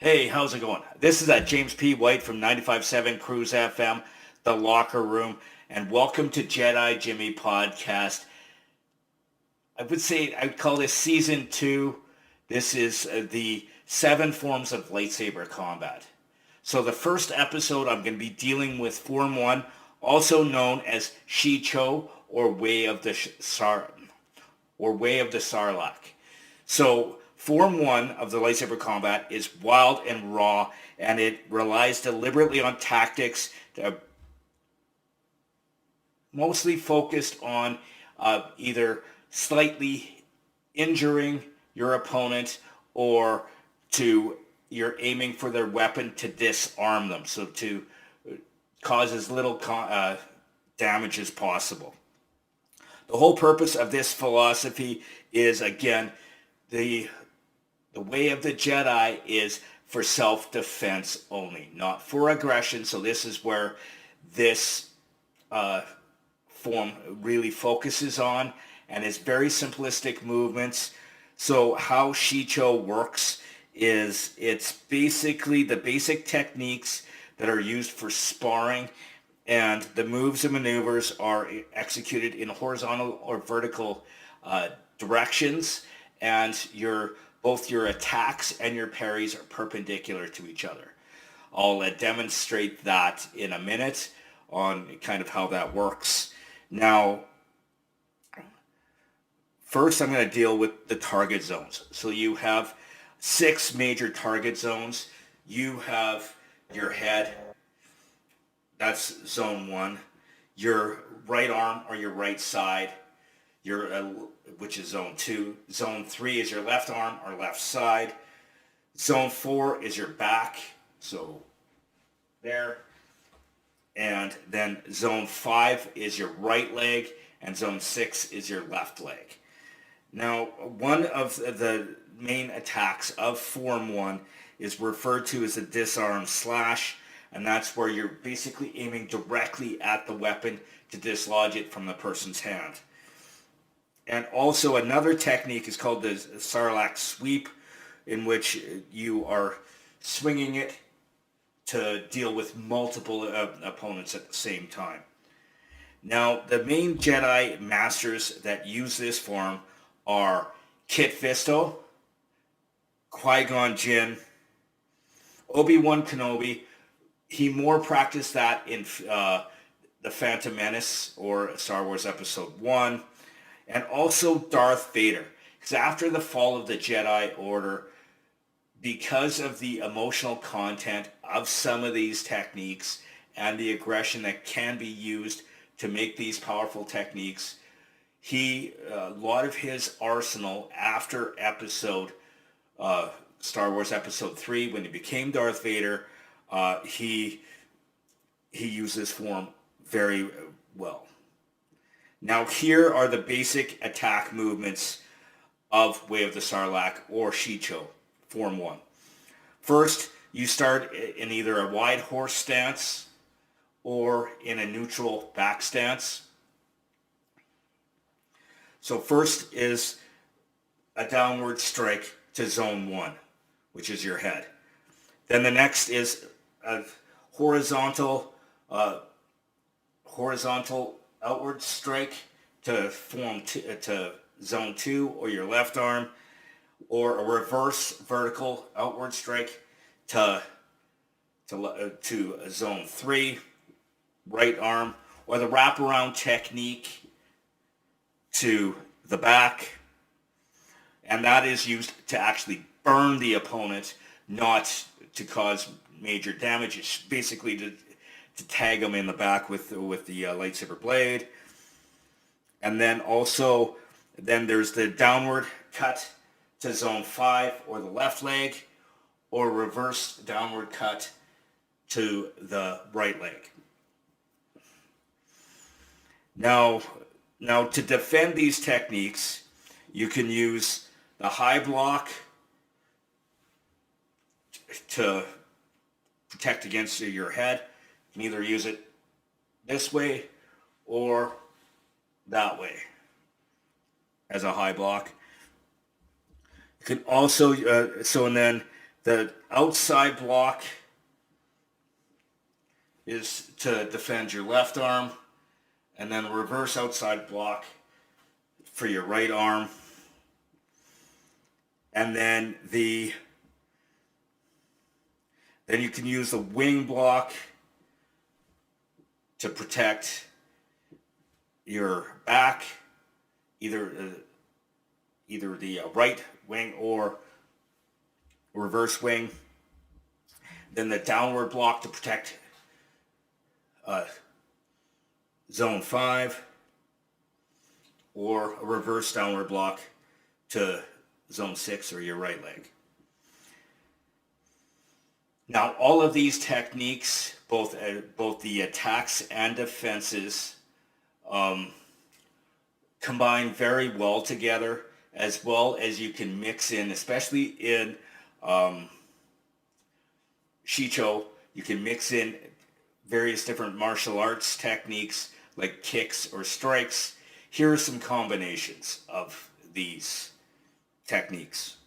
Hey, how's it going? This is James P. White from 95.7 Cruise FM, The Locker Room, and welcome to Jedi Jimmy Podcast. I would say I'd call this Season 2. This is the 7 forms of lightsaber combat. So the first episode, I'm going to be dealing with Form 1, also known as Shii or Way of the Sarlacc. So Form 1 of the lightsaber combat is wild and raw, and it relies deliberately on tactics mostly focused on either slightly injuring your opponent or you're aiming for their weapon to disarm them, so to cause as little damage as possible. The whole purpose of this philosophy is, again, the way of the Jedi is for self-defense only, not for aggression. So this is where this form really focuses on, and it's very simplistic movements. So how Shii works is it's basically the basic techniques that are used for sparring, and the moves and maneuvers are executed in horizontal or vertical directions, and both your attacks and your parries are perpendicular to each other. I'll demonstrate that in a minute on kind of how that works. Now, first I'm going to deal with the target zones. So you have 6 major target zones. You have your head, that's zone 1. Your right arm or your right side, which is zone 2. Zone 3 is your left arm or left side. Zone 4 is your back, so there. And then zone 5 is your right leg, and zone 6 is your left leg. Now, one of the main attacks of Form 1 is referred to as a disarm slash, and that's where you're basically aiming directly at the weapon to dislodge it from the person's hand. And also another technique is called the Sarlacc sweep, in which you are swinging it to deal with multiple opponents at the same time. Now, the main Jedi masters that use this form are Kit Fisto, Qui-Gon Jinn, Obi-Wan Kenobi. He more practiced that in The Phantom Menace or Star Wars Episode 1. And also Darth Vader. Because after the fall of the Jedi Order, because of the emotional content of some of these techniques and the aggression that can be used to make these powerful techniques, a lot of his arsenal after Star Wars Episode 3, when he became Darth Vader, he used this form very well. Now here are the basic attack movements of Way of the Sarlacc or Shii, Form 1. First, you start in either a wide horse stance or in a neutral back stance. So first is a downward strike to zone 1, which is your head. Then the next is a horizontal outward strike to zone 2 or your left arm, or a reverse vertical outward strike to zone 3, right arm, or the wraparound technique to the back, and that is used to actually burn the opponent, not to cause major damage. It's basically to tag them in the back with the lightsaber blade. And then there's the downward cut to zone 5 or the left leg, or reverse downward cut to the right leg. Now to defend these techniques, you can use the high block to protect against your head. You can either use it this way or that way as a high block. You can also, and then The outside block is to defend your left arm, and then reverse outside block for your right arm. And then you can use the wing block to protect your back, either the right wing or reverse wing. Then the downward block to protect zone 5, or a reverse downward block to zone 6 or your right leg. Now, all of these techniques, both the attacks and defenses, combine very well together, as well as you can mix in, especially in Shicho, you can mix in various different martial arts techniques like kicks or strikes. Here are some combinations of these techniques.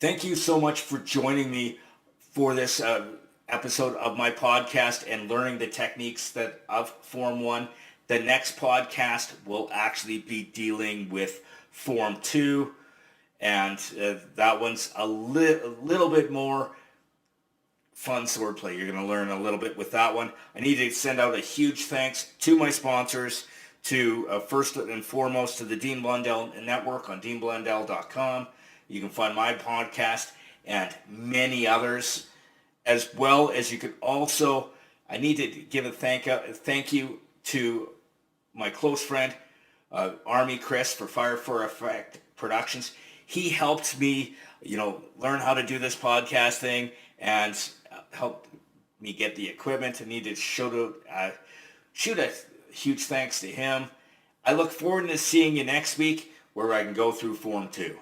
Thank you so much for joining me for this episode of my podcast and learning the techniques of Form 1. The next podcast will actually be dealing with Form 2, and that one's a little bit more fun swordplay. You're going to learn a little bit with that one. I need to send out a huge thanks to my sponsors, to first and foremost to the Dean Blundell Network on deanblundell.com. You can find my podcast and many others, as well as you could also, I need to give a thank you to my close friend, Army Chris for Fire for Effect Productions. He helped me, learn how to do this podcast thing and helped me get the equipment. I need to shoot a huge thanks to him. I look forward to seeing you next week where I can go through Form 2.